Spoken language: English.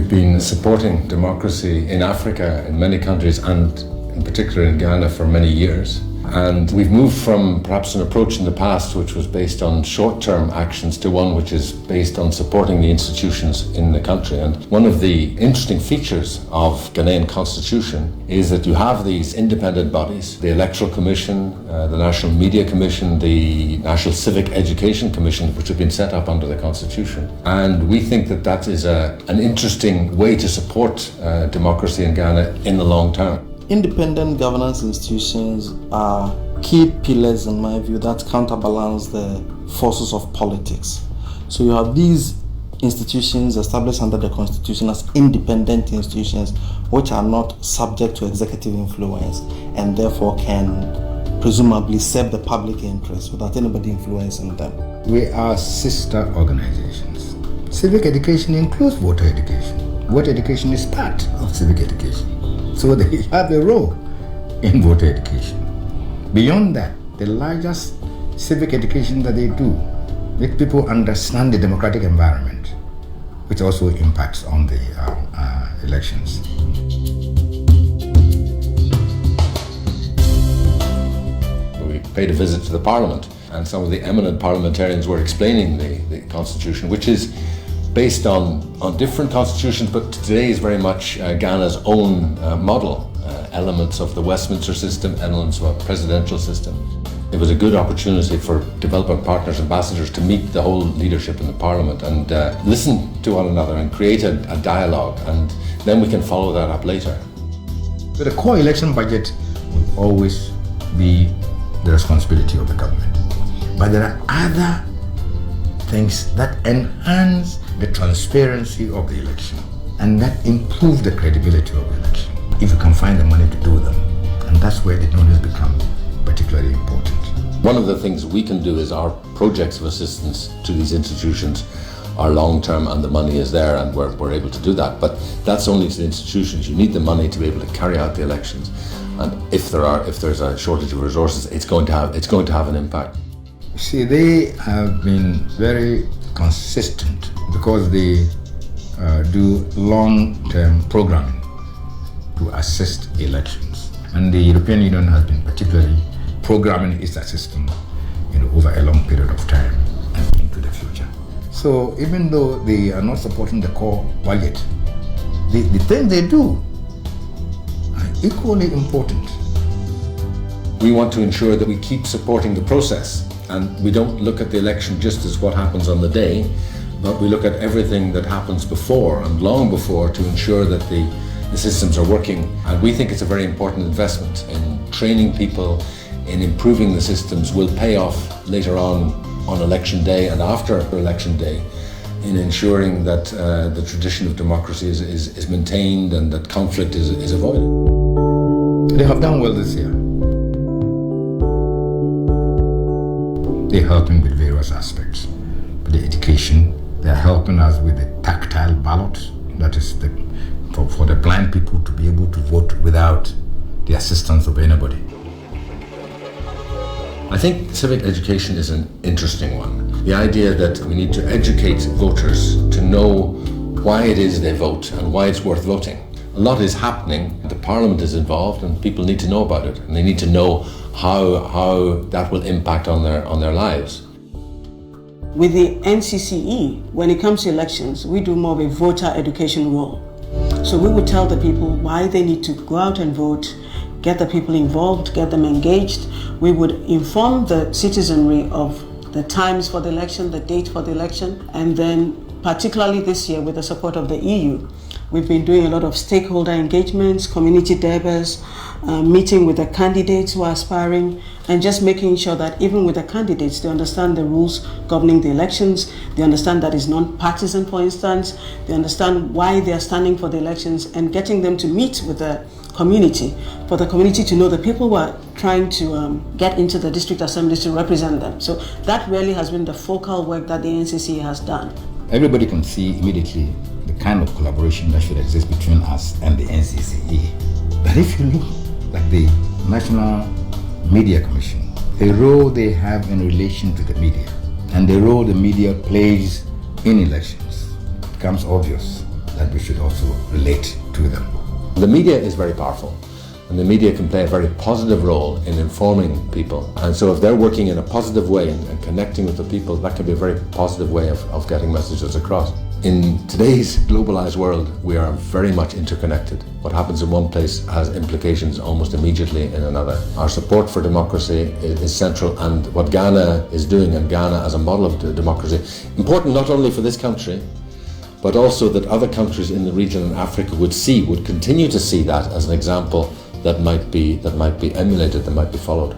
We've been supporting democracy in Africa, in many countries, and in particular in Ghana for many years. And we've moved from perhaps an approach in the past which was based on short-term actions to one which is based on supporting the institutions in the country. And one of the interesting features of Ghanaian constitution is that you have these independent bodies, the Electoral Commission, the National Media Commission, the National Civic Education Commission, which have been set up under the constitution. And we think that that is an interesting way to support democracy in Ghana in the long term. Independent governance institutions are key pillars, in my view, that counterbalance the forces of politics. So you have these institutions established under the Constitution as independent institutions which are not subject to executive influence and therefore can presumably serve the public interest without anybody influencing them. We are sister organizations. Civic education includes voter education. Voter education is part of civic education. So they have a role in voter education. Beyond that, the largest civic education that they do, let people understand the democratic environment, which also impacts on the elections. We paid a visit to the Parliament, and some of the eminent parliamentarians were explaining the Constitution, which is based on different constitutions, but today is very much Ghana's own model. Elements of the Westminster system, elements of a presidential system. It was a good opportunity for development partners, ambassadors, to meet the whole leadership in the Parliament and listen to one another and create a dialogue, and then we can follow that up later. But the core election budget will always be the responsibility of the government. But there are other things that enhance the transparency of the election and that improve the credibility of the election, if you can find the money to do them. And that's where the donors become particularly important. One of the things we can do is our projects of assistance to these institutions are long-term and the money is there and we're able to do that. But that's only to the institutions. You need the money to be able to carry out the elections. And if there's a shortage of resources, it's going to have an impact. See, they have been very consistent because they do long-term programming to assist elections. And the European Union has been particularly programming its assistance over a long period of time and into the future. So even though they are not supporting the core budget, the things they do are equally important. We want to ensure that we keep supporting the process, and we don't look at the election just as what happens on the day, but we look at everything that happens before and long before to ensure that the systems are working. And we think it's a very important investment in training people, in improving the systems, will pay off later on election day and after election day, in ensuring that the tradition of democracy is maintained and that conflict is avoided. They have done well this year. They're helping with various aspects. With the education, they're helping us with the tactile ballot, that is for the blind people to be able to vote without the assistance of anybody. I think civic education is an interesting one. The idea that we need to educate voters to know why it is they vote and why it's worth voting. A lot is happening, the Parliament is involved and people need to know about it, and they need to know how that will impact on their lives. With the NCCE, when it comes to elections, we do more of a voter education role. So we would tell the people why they need to go out and vote, get the people involved, get them engaged. We would inform the citizenry of the times for the election, the date for the election, and then particularly this year with the support of the EU, we've been doing a lot of stakeholder engagements, community debates, meeting with the candidates who are aspiring, and just making sure that even with the candidates, they understand the rules governing the elections, they understand that it's non-partisan, for instance, they understand why they are standing for the elections, and getting them to meet with the community, for the community to know the people who are trying to get into the district assemblies to represent them. So that really has been the focal work that the NCCE has done. Everybody can see immediately the kind of collaboration that should exist between us and the NCCE. But if you look at the National Media Commission, the role they have in relation to the media and the role the media plays in elections becomes obvious. that we should also relate to them. The media is very powerful, and the media can play a very positive role in informing people. And so if they're working in a positive way and connecting with the people, that can be a very positive way of getting messages across. In today's globalized world, we are very much interconnected. What happens in one place has implications almost immediately in another. Our support for democracy is central, and what Ghana is doing, and Ghana as a model of democracy, important not only for this country, but also that other countries in the region and Africa would continue to see that as an example that might be emulated, that might be followed.